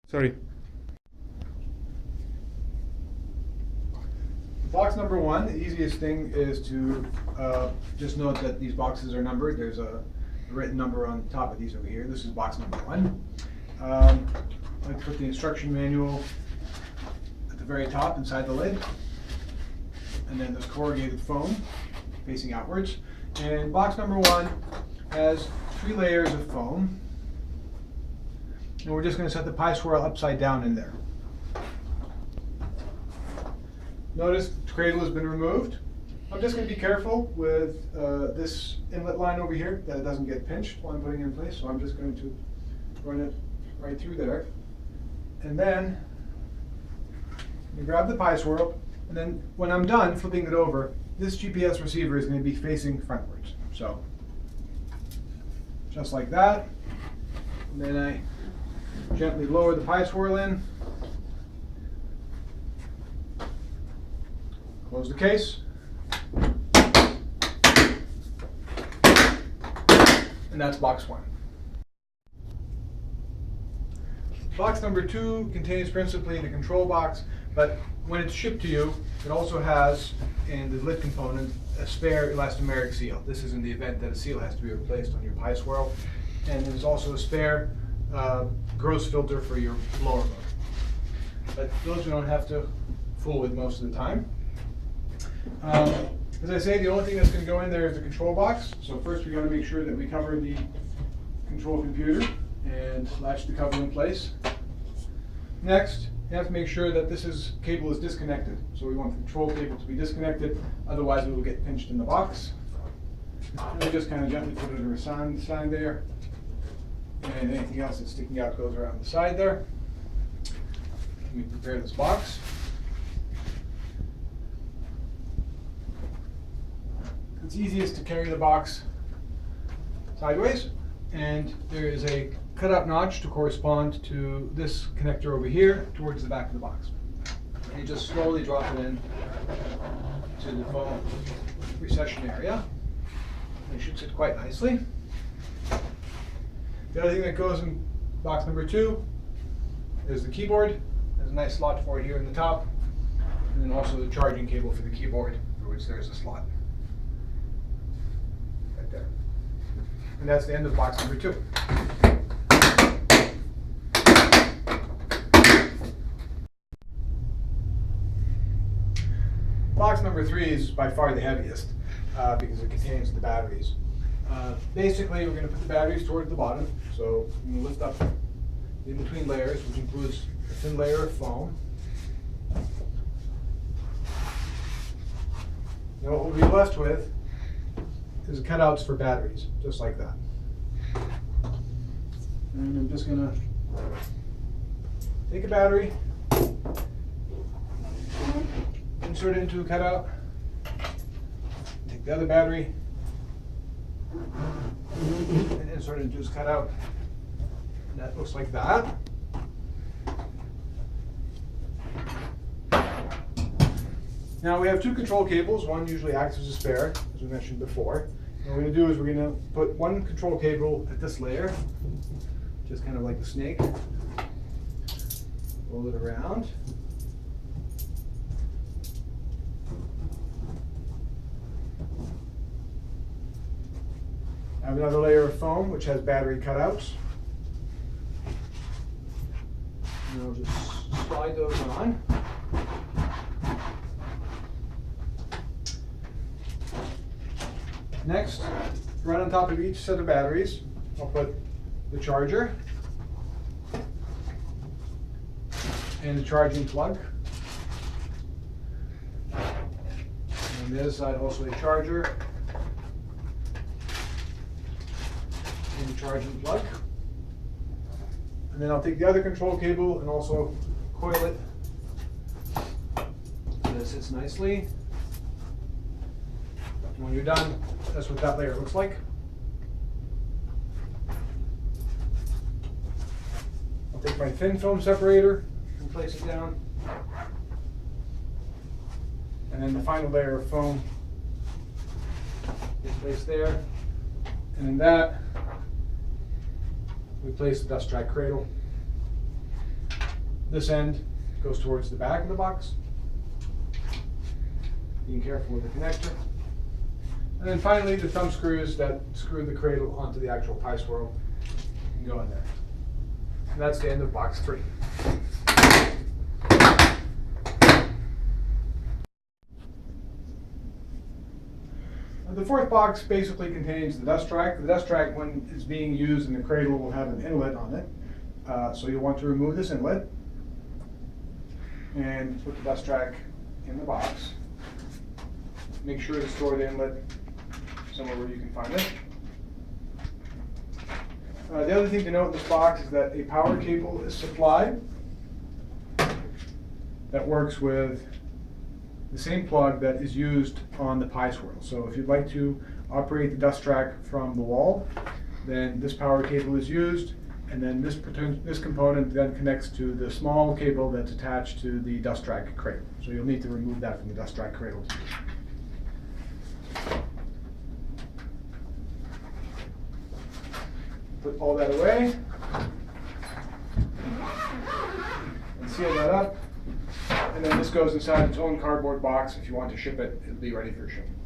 Sorry. Box number one, the easiest thing is to just note that these boxes are numbered. There's a written number on top of these over here. This is box number one. I put the instruction manual at the very top inside the lid. And then there's corrugated foam facing outwards. And box number one has 3 layers of foam. And we're just going to set the Pi-Swerl upside down in there. Notice the cradle has been removed. I'm just going to be careful with this inlet line over here that it doesn't get pinched while I'm putting it in place. So I'm just going to run it right through there. And then you grab the Pi-Swerl, and then when I'm done flipping it over, this GPS receiver is going to be facing frontwards. So just like that. And then I gently lower the Pi-Swerl in, close the case, and that's box one. Box number two contains principally the control box, but when it's shipped to you, it also has, in the lid component, a spare elastomeric seal. This is in the event that a seal has to be replaced on your Pi-Swerl. And there's also a spare gross filter for your blower motor. But those we don't have to fool with most of the time. As I say, the only thing that's going to go in there is the control box. So first we got to make sure that we cover the control computer and latch the cover in place. Next, you have to make sure that this cable is disconnected. So we want the control cable to be disconnected, otherwise it will get pinched in the box. And we just kind of gently put it on the side there. And anything else that's sticking out goes around the side there. Let me prepare this box. It's easiest to carry the box sideways, and there is a cutout notch to correspond to this connector over here towards the back of the box. And you just slowly drop it in to the foam recession area. It should sit quite nicely. The other thing that goes in box number two is the keyboard. There's a nice slot for it here in the top, and then also the charging cable for the keyboard, for which there's a slot right there. And that's the end of box number two. Box number three is by far the heaviest because it contains the batteries. Basically, we're going to put the batteries towards the bottom. So I'm going to lift up the in-between layers, which includes a thin layer of foam. Now what we'll be left with is cutouts for batteries, just like that. And I'm just going to take a battery, insert it into a cutout, take the other battery, and insert it into his cutout. And that looks like that. Now we have 2 control cables. One usually acts as a spare, as we mentioned before. And what we're going to do is we're going to put one control cable at this layer, just kind of like a snake. Roll it around. I have another layer of foam which has battery cutouts. And I'll just slide those on. Next, right on top of each set of batteries, I'll put the charger and the charging plug. And on the other side, also a charger and a charging plug. And then I'll take the other control cable and also coil it so that it sits nicely. And when you're done, that's what that layer looks like. I'll take my thin film separator and place it down. And then the final layer of foam is placed there. And in that, we place the dust track cradle. This end goes towards the back of the box. Being careful with the connector. And then finally, the thumb screws that screw the cradle onto the actual Pi-Swerl can go in there. And that's the end of box 3. The fourth box basically contains the dust track. The dust track, when it's being used in the cradle, will have an inlet on it. So you'll want to remove this inlet and put the dust track in the box. Make sure to store the inlet somewhere where you can find it. The other thing to note in this box is that a power cable is supplied that works with the same plug that is used on the Pi-Swerl. So if you'd like to operate the dust track from the wall, then this power cable is used, and then this component then connects to the small cable that's attached to the dust track cradle. So you'll need to remove that from the dust track cradle. Put all that away and seal that up. And then this goes inside its own cardboard box. If you want to ship it, it'll be ready for shipping.